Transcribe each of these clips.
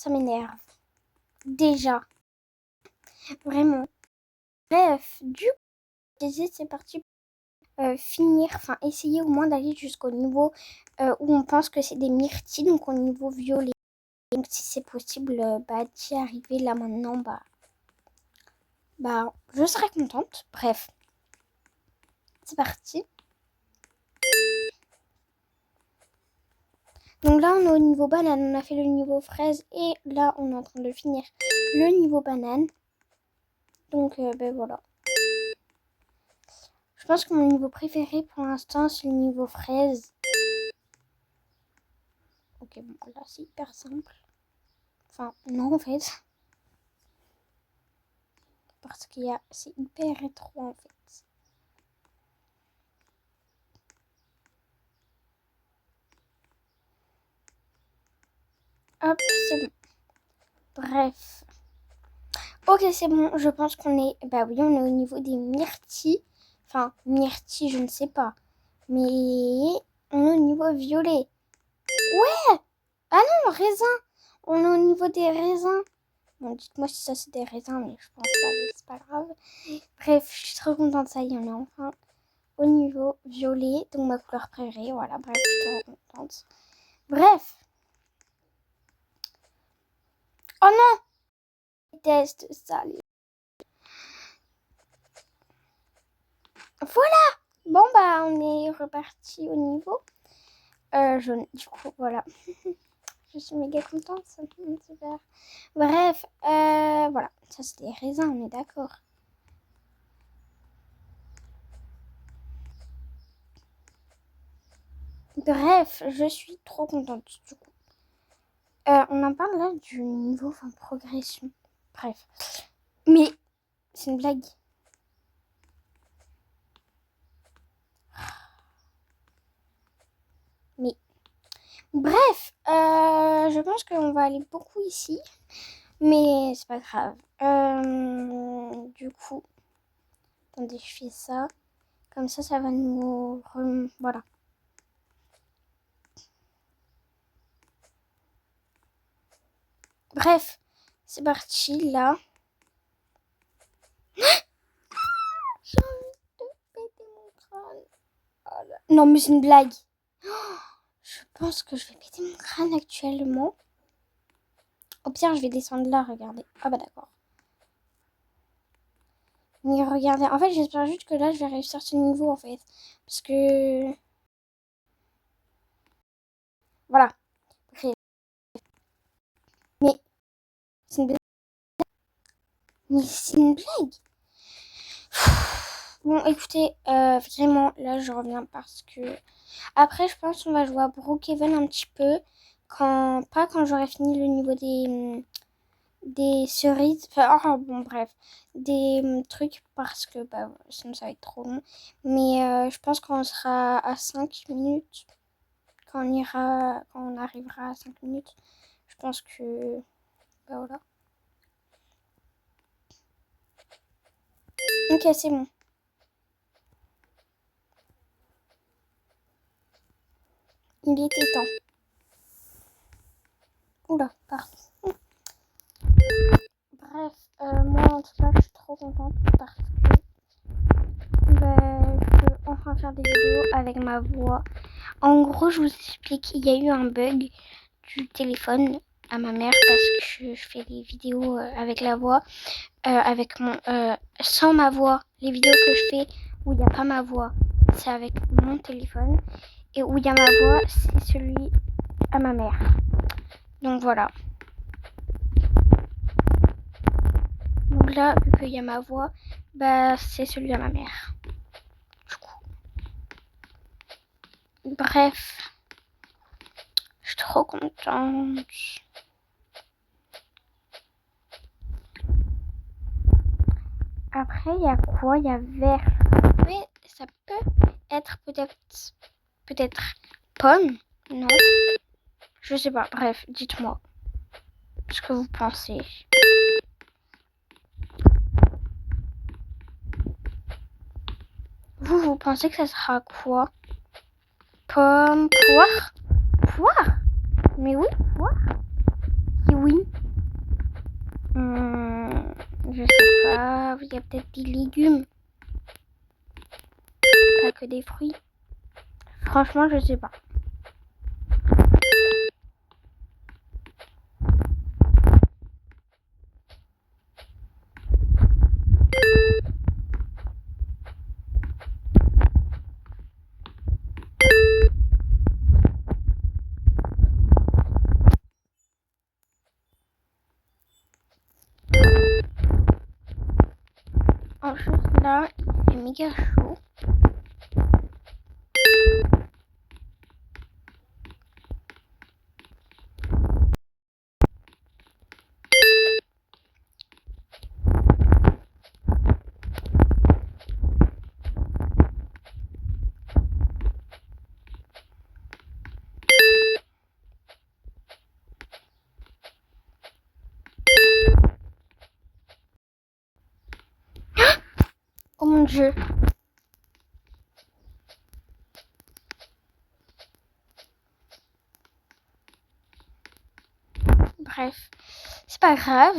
ça m'énerve. Déjà. Vraiment. Bref, du coup, c'est parti finir, enfin essayer au moins d'aller jusqu'au niveau où on pense que c'est des myrtilles, donc au niveau violet. Donc si c'est possible d'y arriver là maintenant, je serais contente. Bref, c'est parti. Donc là on est au niveau banane, on a fait le niveau fraise et là on est en train de finir le niveau banane. Donc voilà. Je pense que mon niveau préféré pour l'instant c'est le niveau fraise. Ok, bon là c'est hyper simple. Enfin non en fait. Parce que c'est hyper rétro en fait. Hop, c'est bon. Bref. Ok, c'est bon. Je pense qu'on est... Bah oui, on est au niveau des myrtilles. Enfin, myrtilles, je ne sais pas. Mais on est au niveau violet. Ouais! Ah non, raisin. On est au niveau des raisins. Bon, dites-moi si ça c'est des raisins, mais je pense pas, mais c'est pas grave. Bref, je suis trop contente, ça y est, on est enfin au niveau violet. Donc ma couleur préférée, voilà, bref, je suis trop contente. Bref. Oh non! Je déteste ça. Voilà! Bon, on est reparti au niveau jaune. Du coup, voilà. Je suis méga contente, ça me super. Bref, voilà. Ça, c'est des raisins, on est d'accord. Bref, je suis trop contente, du coup. On en parle là du niveau, enfin, progression. Bref. Mais, c'est une blague. Mais, bref, je pense qu'on va aller beaucoup ici. Mais c'est pas grave. Du coup, attendez, je fais ça. Comme ça va nous... Voilà. Bref, c'est parti, là. J'ai envie de péter mon crâne. Oh là. Non, mais c'est une blague. Je pense que je vais péter mon crâne actuellement. Au pire, je vais descendre là, regardez. Ah bah d'accord. Mais regardez, en fait, j'espère juste que là, je vais réussir ce niveau, en fait. Parce que... Voilà. Bref. Mais... C'est une blague. Mais c'est une blague. Bon, écoutez, vraiment, là, je reviens parce que... Après, je pense qu'on va jouer à Brookhaven un petit peu. Pas quand j'aurai fini le niveau des cerises. Enfin, bon, bref. Des trucs parce que, sinon, ça va être trop long. Mais je pense qu'on sera à 5 minutes. Quand on arrivera à 5 minutes. Je pense que... voilà. Ok, c'est bon. Il était temps. Oula, pardon. Bref, moi en tout cas, je suis trop contente parce que je peux enfin faire des vidéos avec ma voix. En gros, je vous explique, il y a eu un bug du téléphone à ma mère parce que je fais des vidéos avec la voix, avec sans ma voix. Les vidéos que je fais où il n'y a pas ma voix, c'est avec mon téléphone. Et où il y a ma voix, c'est celui à ma mère. Donc voilà. Donc là, vu qu'il y a ma voix, c'est celui à ma mère. Du coup. Bref. Je suis trop contente. Après, il y a quoi? Il y a vert. Ça peut être peut-être pomme? Non? Je sais pas. Bref, dites-moi ce que vous pensez. Vous pensez que ça sera quoi? Pomme, poire? Poire? Mais oui, poire. Oui. pas. Il y a peut-être des légumes. Pas que des fruits. Franchement, je sais pas. En plus, là, il fait méga chaud. Oh mon Dieu. Bref, c'est pas grave.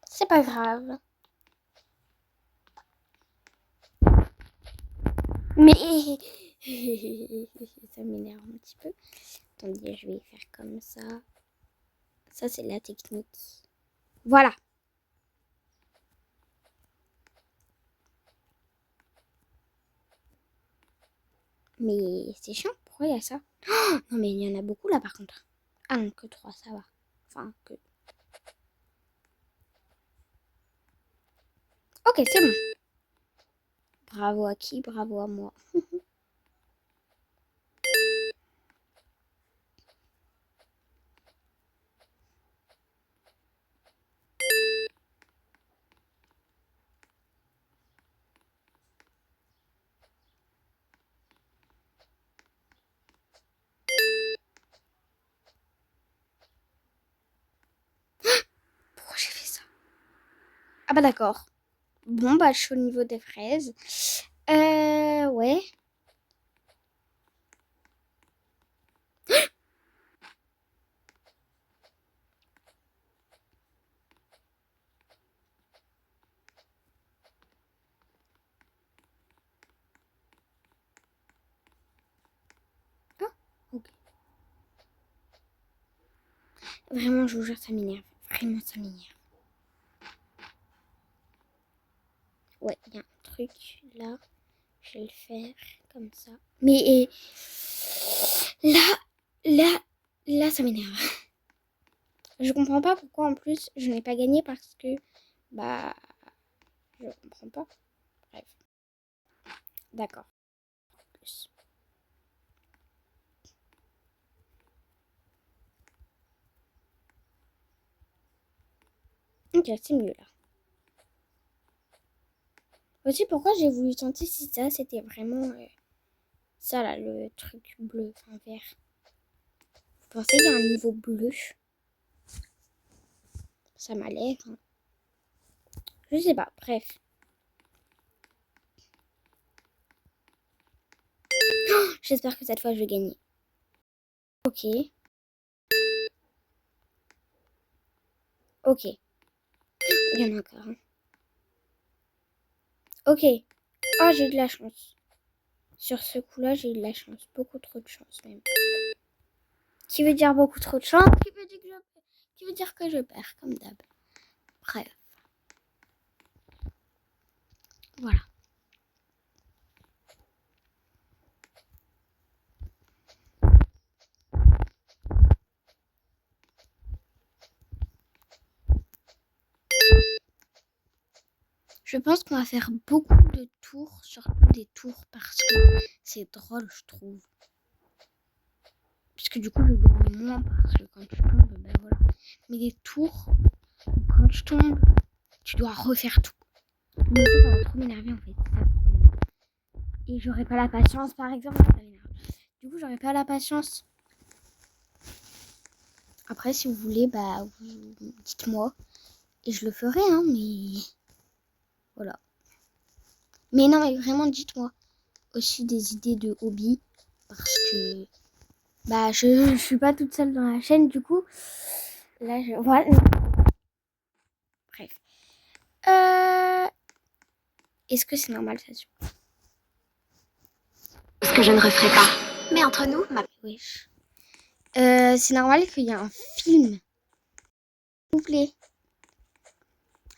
C'est pas grave. Mais ça m'énerve un petit peu. Attendez, je vais faire comme ça. Ça, c'est la technique. Voilà. Mais c'est chiant. Pourquoi il y a ça? Oh, non, mais il y en a beaucoup là par contre. Ah non, que 3, ça va. Enfin, que... Ok, c'est bon. Bravo à qui? Bravo à moi. Pourquoi j'ai fait ça? Ah bah d'accord. Bon, bah je suis au niveau des fraises. Ouais. Ah, ok. Vraiment, je vous jure, ça m'énerve. Vraiment, ça m'énerve. Ouais, il y a un truc là. Je vais le faire comme ça. Mais là, ça m'énerve. Je comprends pas pourquoi en plus je n'ai pas gagné parce que bah je comprends pas. Bref. D'accord. Plus. Ok, c'est mieux là. Aussi pourquoi j'ai voulu tenter si ça c'était vraiment ça là le truc bleu, enfin vert. Vous pensez qu'il y a un niveau bleu? Ça m'a l'air. Hein. Je sais pas, bref. Oh, j'espère que cette fois je vais gagner. Ok. Ok. Il y en a encore. Hein. Ok. Oh, j'ai eu de la chance. Sur ce coup-là, j'ai eu de la chance. Beaucoup trop de chance même. Qui veut dire beaucoup trop de chance, qui veut dire que je perds, comme d'hab. Bref. Voilà. Je pense qu'on va faire beaucoup de tours, surtout des tours, parce que c'est drôle, je trouve. Parce que du coup, je gagne moins, parce que quand tu tombes, ben voilà. Mais des tours, quand tu tombes, tu dois refaire tout. Mais ça va trop m'énerver en fait, c'est ça le problème. Et j'aurais pas la patience, par exemple, ça m'énerve. Du coup, j'aurais pas la patience. Après, si vous voulez, bah, dites-moi. Et je le ferai, hein, mais... Voilà. Mais non, mais vraiment, dites-moi aussi des idées de hobby. Parce que... Bah, je suis pas toute seule dans la chaîne, du coup. Là, je... Voilà. Bref. Est-ce que c'est normal ça? Ce que je ne referai pas. Mais entre nous, Wesh. C'est normal qu'il y ait un film. S'il vous plaît.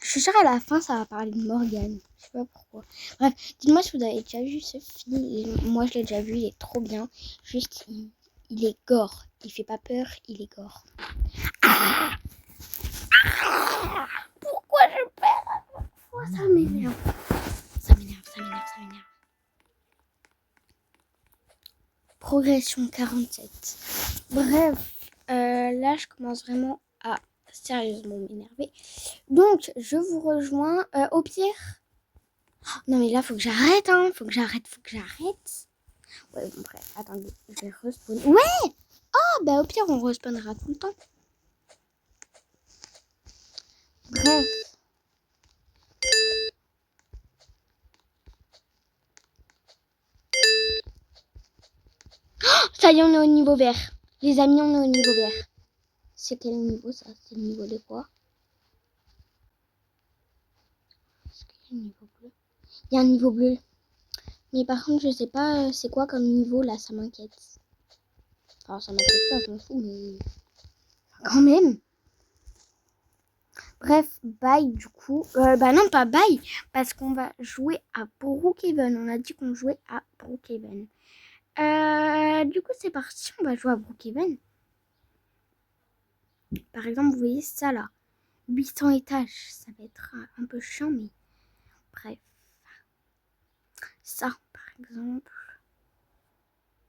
Je suis sûre à la fin ça va parler de Morgane. Je sais pas pourquoi. Bref, dites-moi si vous avez déjà vu ce film. Moi je l'ai déjà vu, il est trop bien. Juste il est gore. Il fait pas peur, il est gore. Pourquoi je perds? Oh, ça m'énerve. Ça m'énerve. Progression 47. Bref, là je commence vraiment à sérieusement m'énerver. Donc je vous rejoins au pire. Non mais là faut que j'arrête hein. Faut que j'arrête. Ouais bon bref, attendez, je vais respawn. Ouais. Oh bah au pire on respawnera tout le temps. Bref. Ça y est, on est au niveau vert. Les amis, on est au niveau vert. C'est quel niveau ça? C'est le niveau de quoi? Est-ce qu'il y a un niveau bleu? Il y a un niveau bleu. Mais par contre, je sais pas c'est quoi comme niveau là, ça m'inquiète. Alors ça m'inquiète pas, je m'en fous, mais quand même. Bref, bye du coup. Bah non, pas bye, parce qu'on va jouer à Brookhaven. On a dit qu'on jouait à Brookhaven. Du coup, c'est parti, on va jouer à Brookhaven. Par exemple, vous voyez ça là. 800 étages, ça va être un peu chiant, mais bref. Ça, par exemple.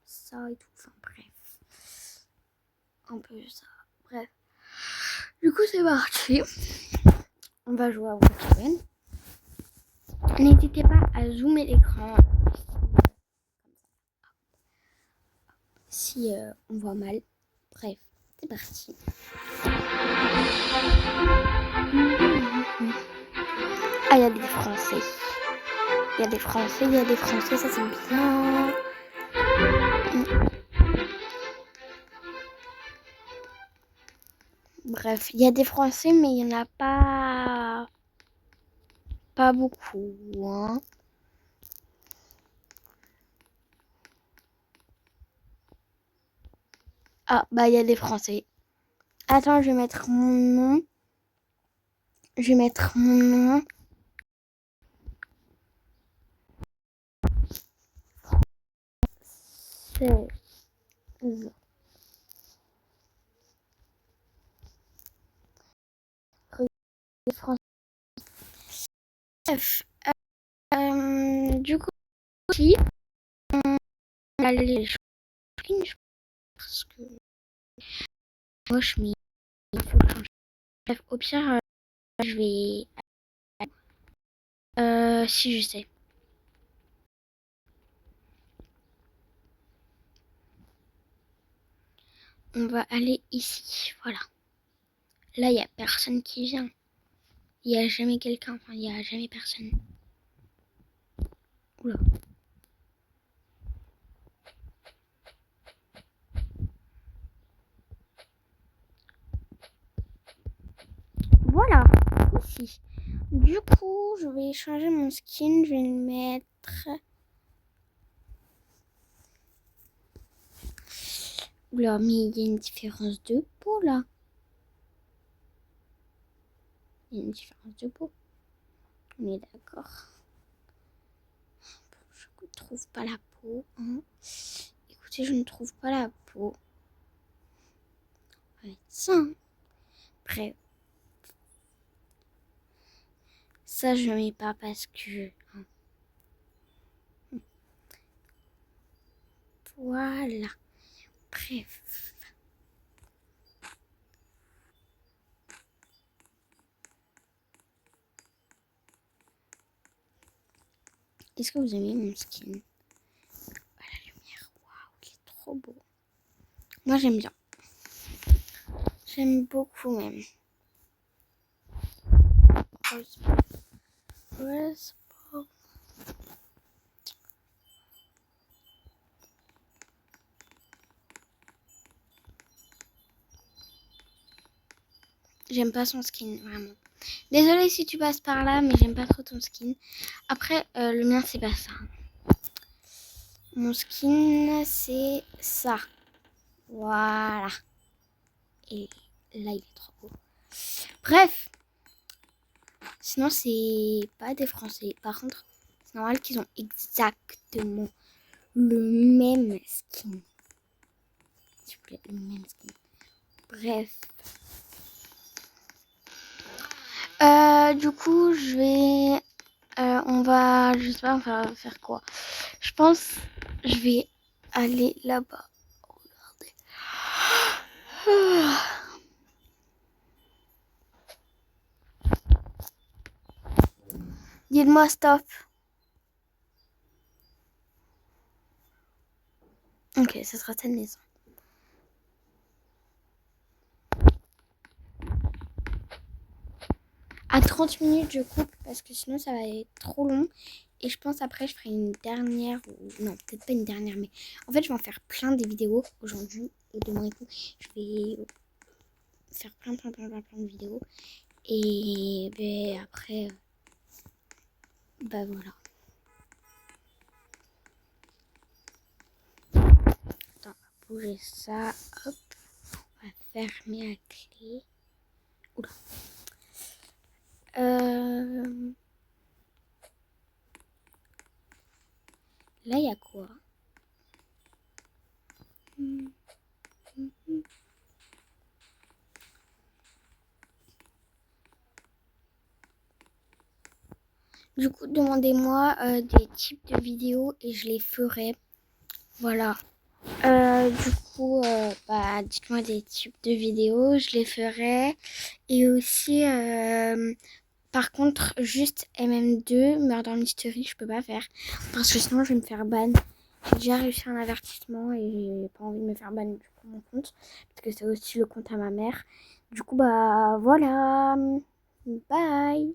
Ça et tout, enfin bref. Un peu ça, bref. Du coup, c'est parti. On va jouer à Brookhaven. N'hésitez pas à zoomer l'écran si on voit mal. Bref, c'est parti. Ah, il y a des Français. Il y a des Français, ça c'est bien. Bref, il y a des Français, mais il n'y en a pas beaucoup. Hein. Ah, bah il y a des Français. Attends, je vais mettre mon nom. C'est Français. Bref, du coup, si on a les choses, parce que moche, mais il faut changer. Bref, au pire, je vais. Si je sais. On va aller ici, voilà. Là, il n'y a personne qui vient. Il n'y a jamais quelqu'un, enfin, il n'y a jamais personne. Oula. Voilà, ici. Du coup, je vais changer mon skin, je vais le mettre. Oula, mais il y a une différence de peau là. Il y a une différence de peau. On est d'accord. Je ne trouve pas la peau. Hein. Écoutez, je ne trouve pas la peau. On va mettre ça. Hein. Bref. Ça, je ne mets pas parce que... Hein. Voilà. Bref. Est-ce que vous aimez mon skin? Ah, la lumière. Waouh, il est trop beau. Moi, j'aime bien. J'aime beaucoup même. J'aime pas son skin, vraiment. Désolée si tu passes par là, mais j'aime pas trop ton skin. Après, le mien, c'est pas ça. Mon skin, c'est ça. Voilà. Et là, il est trop beau. Bref. Sinon, c'est pas des Français. Par contre, c'est normal qu'ils ont exactement le même skin. S'il vous plaît, le même skin. Bref. Du coup, je vais... on va... Je sais pas, on va faire quoi. Je pense je vais aller là-bas. Regardez. Dites-moi stop. Ok, ce sera cette maison. À 30 minutes, je coupe parce que sinon ça va être trop long. Et je pense après, je ferai une dernière. Non, peut-être pas une dernière, mais en fait, je vais en faire plein des vidéos aujourd'hui et demain et tout. Je vais faire plein de vidéos. Et ben, après, bah voilà. Attends, on va bouger ça. Hop. On va fermer la clé. Oula. Là, il y a quoi? Du coup, demandez-moi des types de vidéos et je les ferai. Voilà. Du coup, bah, dites-moi des types de vidéos, je les ferai. Et aussi, par contre, juste MM2, Murder Mystery, je peux pas faire. Parce que sinon, je vais me faire ban. J'ai déjà réussi un avertissement et j'ai pas envie de me faire ban du coup mon compte. Parce que c'est aussi le compte à ma mère. Du coup, bah voilà. Bye.